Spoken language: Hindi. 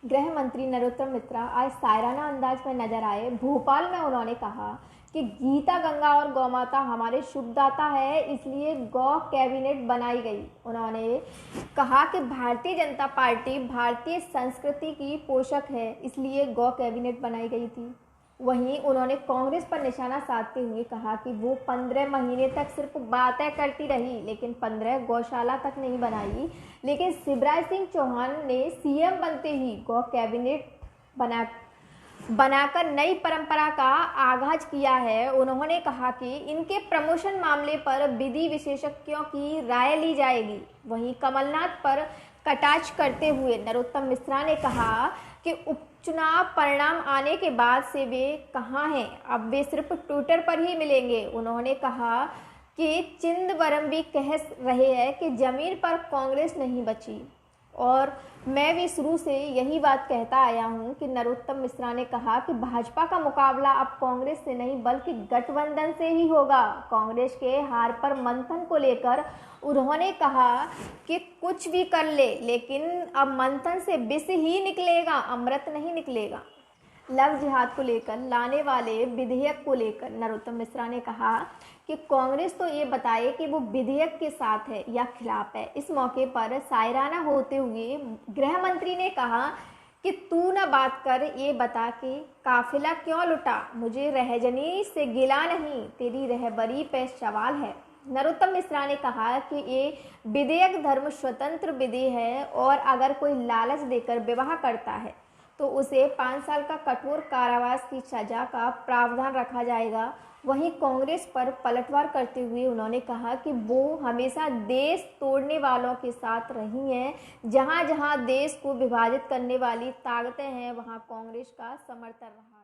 गृह मंत्री नरोत्तम मिश्रा आज सायराना अंदाज में नजर आए। भोपाल में उन्होंने कहा कि गीता गंगा और गौमाता हमारे शुभदाता है, इसलिए गौ कैबिनेट बनाई गई। उन्होंने कहा कि भारतीय जनता पार्टी भारतीय संस्कृति की पोषक है, इसलिए गौ कैबिनेट बनाई गई थी। वहीं उन्होंने कांग्रेस पर निशाना साधते हुए कहा कि वो 15 महीने तक सिर्फ बातें करती रही, लेकिन 15 गौशाला तक नहीं बनाई। लेकिन शिवराज सिंह चौहान ने सीएम बनते ही गौ कैबिनेट बनाकर नई परंपरा का आगाज किया है। उन्होंने कहा कि इनके प्रमोशन मामले पर विधि विशेषज्ञों की राय ली जाएगी। वहीं कमलनाथ पर कटाक्ष करते हुए नरोत्तम मिश्रा ने कहा कि उपचुनाव परिणाम आने के बाद से वे कहाँ हैं, अब वे सिर्फ ट्विटर पर ही मिलेंगे। उन्होंने कहा कि चिदंबरम भी कह रहे हैं कि जमीन पर कांग्रेस नहीं बची, और मैं भी शुरू से यही बात कहता आया हूं कि नरोत्तम मिश्रा ने कहा कि भाजपा का मुकाबला अब कांग्रेस से नहीं बल्कि गठबंधन से ही होगा। कांग्रेस के हार पर मंथन को लेकर उन्होंने कहा कि कुछ भी कर ले, लेकिन अब मंथन से विष ही निकलेगा, अमृत नहीं निकलेगा। लव जिहाद को लेकर लाने वाले विधेयक को लेकर नरोत्तम मिश्रा ने कहा कि कांग्रेस तो ये बताए कि वो विधेयक के साथ है या खिलाफ है। इस मौके पर सायराना होते हुए गृह मंत्री ने कहा कि तू न बात कर, ये बता कि काफिला क्यों लुटा, मुझे रहजनी से गिला नहीं, तेरी रहबरी पे सवाल है। नरोत्तम मिश्रा ने कहा कि ये विधेयक धर्म स्वतंत्र विधि है, और अगर कोई लालच देकर विवाह करता है तो उसे 5 साल का कठोर कारावास की सजा का प्रावधान रखा जाएगा। वहीं कांग्रेस पर पलटवार करते हुए उन्होंने कहा कि वो हमेशा देश तोड़ने वालों के साथ रही हैं। जहां जहां देश को विभाजित करने वाली ताकतें हैं, वहां कांग्रेस का समर्थन रहा।